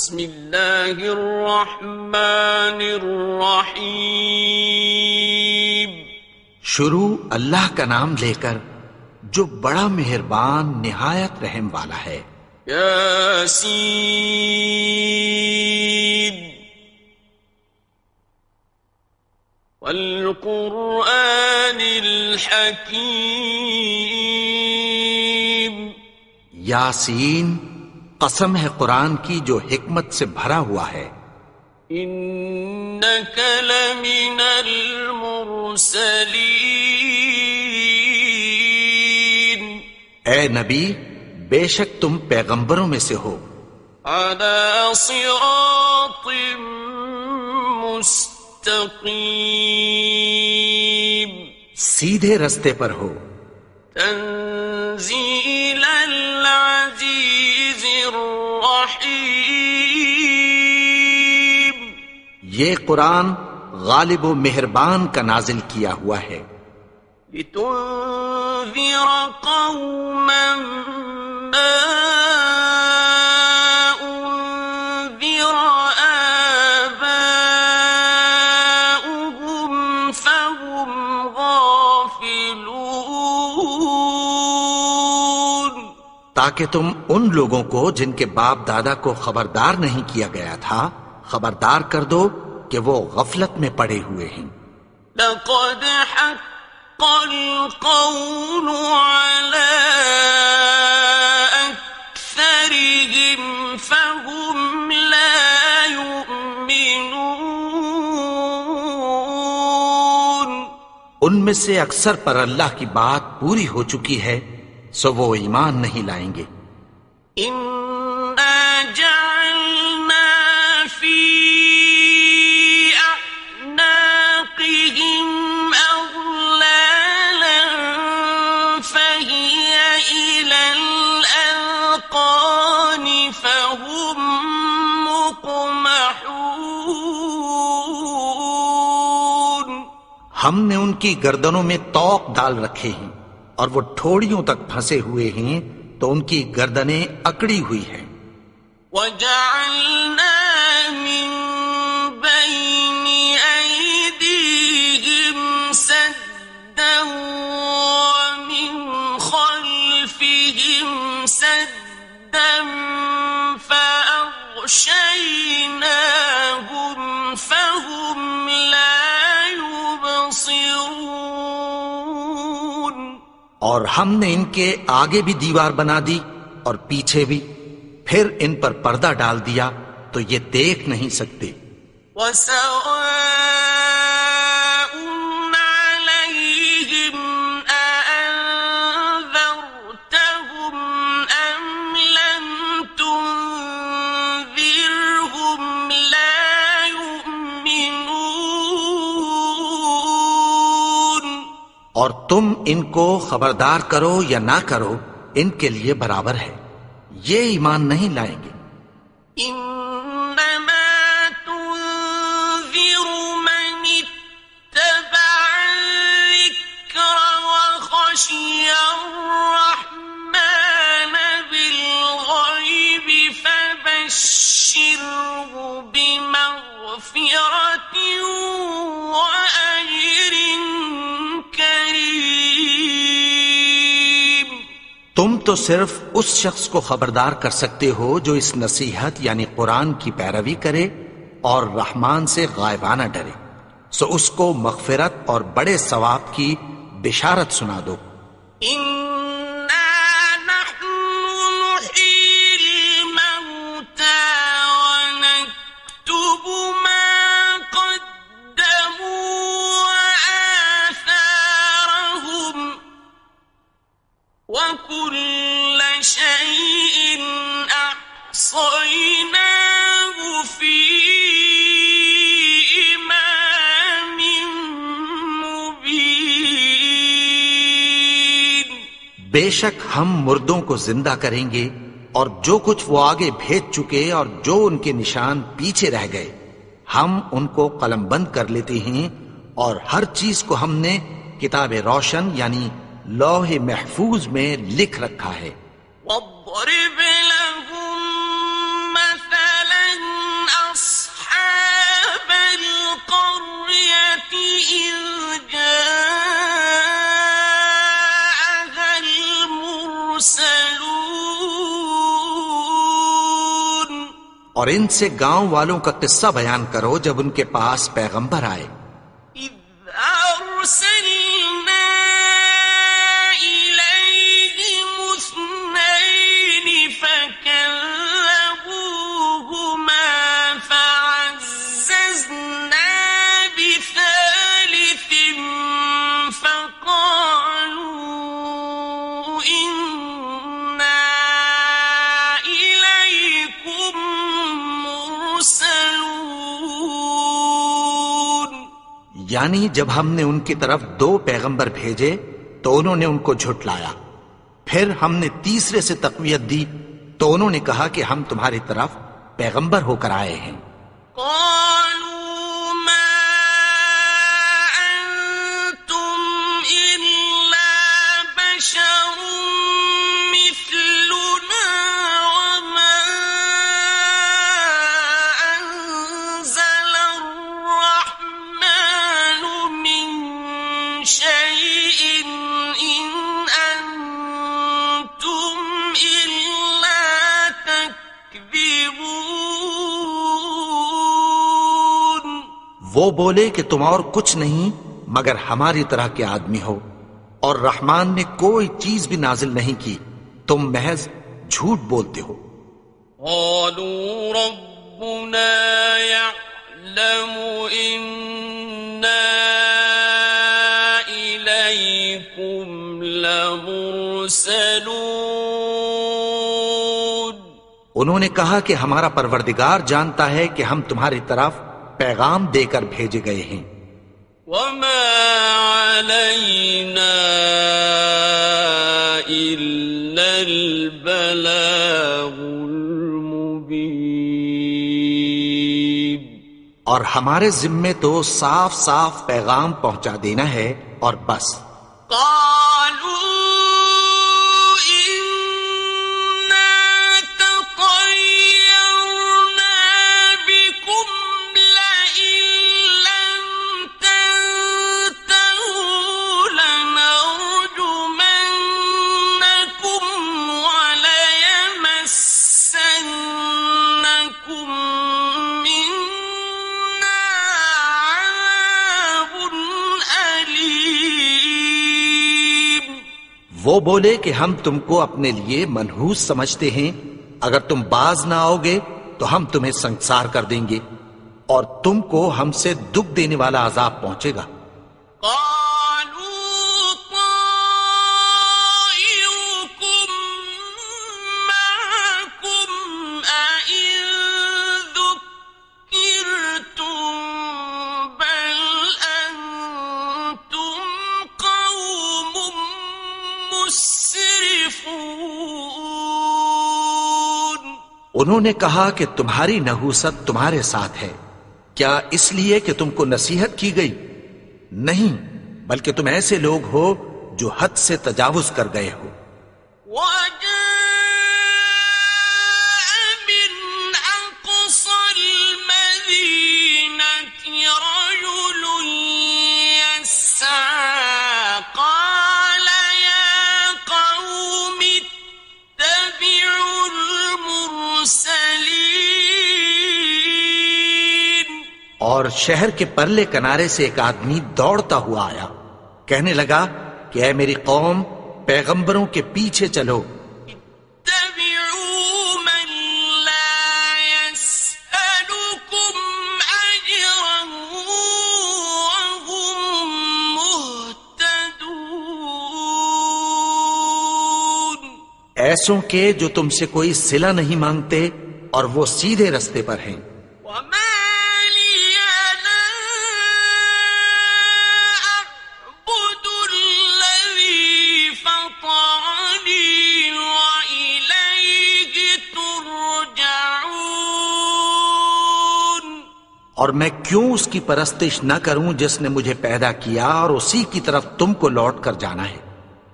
بسم اللہ الرحمن الرحیم. شروع اللہ کا نام لے کر جو بڑا مہربان نہایت رحم والا ہے. یاسین والقرآن الحکیم. یاسین، قسم ہے قرآن کی جو حکمت سے بھرا ہوا ہے. انک لمن المرسلین. اے نبی، بے شک تم پیغمبروں میں سے ہو. علی صراط مستقیم. سیدھے رستے پر ہو. تنزیل العزیز الرحیم. یہ قرآن غالب و مہربان کا نازل کیا ہوا ہے. لتنذر قوما ما انذر آباؤهم فهم غافلون. تاکہ تم ان لوگوں کو جن کے باپ دادا کو خبردار نہیں کیا گیا تھا خبردار کر دو کہ وہ غفلت میں پڑے ہوئے ہیں. لقد حق القول على أكثرهم فهم لا يؤمنون. ان میں سے اکثر پر اللہ کی بات پوری ہو چکی ہے سو وہ ایمان نہیں لائیں گے. إنا جعلنا في أعناقهم أغلالا فهي إلى الأذقان فهم مقمحون. ہم نے ان کی گردنوں میں طوق ڈال رکھے ہیں اور وہ ٹھوڑیوں تک پھنسے ہوئے ہیں تو ان کی گردنیں اکڑی ہوئی ہیں. وَجَعَلْنَا مِن بَيْنِ أَيْدِيهِمْ سَدًّا وَمِنْ خَلْفِهِمْ سَدًّا فَأَغْشَيْنَاهُمْ فَهُمْ لَا يُبْصِرُونَ. اور ہم نے ان کے آگے بھی دیوار بنا دی اور پیچھے بھی، پھر ان پر پردہ ڈال دیا تو یہ دیکھ نہیں سکتے. وَسَوَاءٌ عَلَيْهِمْ أَأَنذَرْتَهُمْ أَمْ لَمْ تُنذِرْهُمْ لَا يُؤْمِنُونَ. اور تم ان کو خبردار کرو یا نہ کرو ان کے لیے برابر ہے، یہ ایمان نہیں لائیں گے. إنما تنذر من اتبع الذكر وخشي الرحمن بالغيب فبشره بمغفرة وأجر كريم. تم تو صرف اس شخص کو خبردار کر سکتے ہو جو اس نصیحت یعنی قرآن کی پیروی کرے اور رحمان سے غائبانہ ڈرے، سو اس کو مغفرت اور بڑے ثواب کی بشارت سنا دو. إنا نحن نحيي الموتى ونكتب ما قدموا وآثارهم وكل شيء أحصيناه في إمام مبين. بے شک ہم مردوں کو زندہ کریں گے اور جو کچھ وہ آگے بھیج چکے اور جو ان کے نشان پیچھے رہ گئے ہم ان کو قلم بند کر لیتے ہیں اور ہر چیز کو ہم نے کتاب روشن یعنی لوح محفوظ میں لکھ رکھا ہے. واضرب لهم مثلا اور ان سے گاؤں والوں کا قصہ بیان کرو جب ان کے پاس پیغمبر آئے. إذ أرسلنا إليهم اثنين فكذبوهما فعززنا بثالث فقالوا إنا إليكم مرسلون. یعنی جب ہم نے ان کی طرف 2 پیغمبر بھیجے تو انہوں نے ان کو جھٹلایا. پھر ہم نے تیسرے سے تقویت دی تو انہوں نے کہا کہ ہم تمہاری طرف پیغمبر ہو کر آئے ہیں. قالوا ما أنتم إلا بشر مثلنا وما أنزل الرحمن من شيء إن أنتم إلا تكذبون. وہ بولے کہ تم اور کچھ نہیں مگر ہماری طرح کے آدمی ہو اور رحمان نے کوئی چیز بھی نازل نہیں کی، تم محض جھوٹ بولتے ہو. قالوا ربنا يعلم إنا إليكم لمرسلون. انہوں نے کہا کہ ہمارا پروردگار جانتا ہے کہ ہم تمہاری طرف پیغام دے کر بھیجے گئے ہیں. وما علينا إلا البلاغ المبين. اور ہمارے ذمے تو صاف صاف پیغام پہنچا دینا ہے اور بس. قالوا إنا تطيرنا بكم لئن لم تنتهوا لنرجمنكم وليمسنكم منا عذاب أليم. وہ بولے کہ ہم تم کو اپنے لیے منحوس سمجھتے ہیں، اگر تم باز نہ آؤ گے تو ہم تمہیں سنسار کر دیں گے اور تم کو ہم سے دکھ دینے والا عذاب پہنچے گا. قالوا طائركم معكم أئن ذكرتم بل أنتم قوم مسرفون. انہوں نے کہا کہ تمہاری نحوست تمہارے ساتھ ہے، کیا اس لیے کہ تم کو نصیحت کی گئی؟ نہیں، بلکہ تم ایسے لوگ ہو جو حد سے تجاوز کر گئے ہو. وجاء من أقصى المدينة رجل يسعى قال يا قوم اتبعوا المرسلين. اور شہر کے پرلے کنارے سے ایک آدمی دوڑتا ہوا آیا، کہنے لگا کہ اے میری قوم، پیغمبروں کے پیچھے چلو. اتبعوا من لا يسألكم أجرا وهم مهتدون. ایسوں کے جو تم سے کوئی صلہ نہیں مانگتے اور وہ سیدھے رستے پر ہیں. وما لي لا أعبد الذي فطرني وإليه ترجعون. اور میں کیوں اس کی پرستش نہ کروں جس نے مجھے پیدا کیا اور اسی کی طرف تم کو لوٹ کر جانا ہے.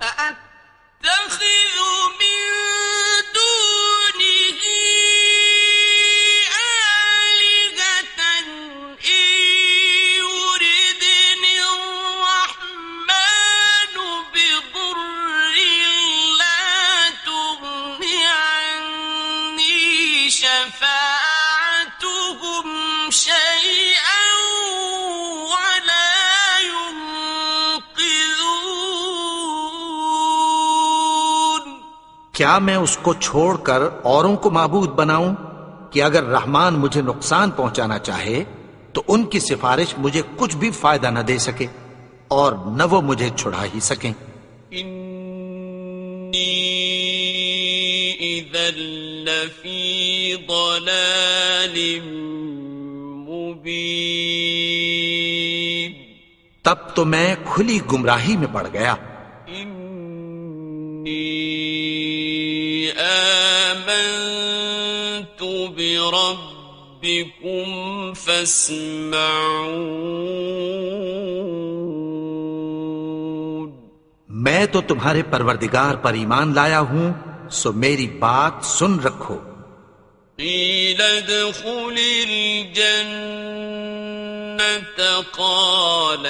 أأتخذ من دونه آلهة إن يردني الرحمن بضر لا تغن عني شفاعتهم کیا میں اس کو چھوڑ کر اوروں کو معبود بناؤں کہ اگر رحمان مجھے نقصان پہنچانا چاہے تو ان کی سفارش مجھے کچھ بھی فائدہ نہ دے سکے اور نہ وہ مجھے چھڑا ہی سکیں۔ انی اذا لفی ضلال مبین، تب تو میں کھلی گمراہی میں پڑ گیا۔ انی آمنت بربکم فاسمعون، میں تو تمہارے پروردگار پر ایمان لایا ہوں، سو میری بات سن رکھو۔ قیل ادخل الجنة قال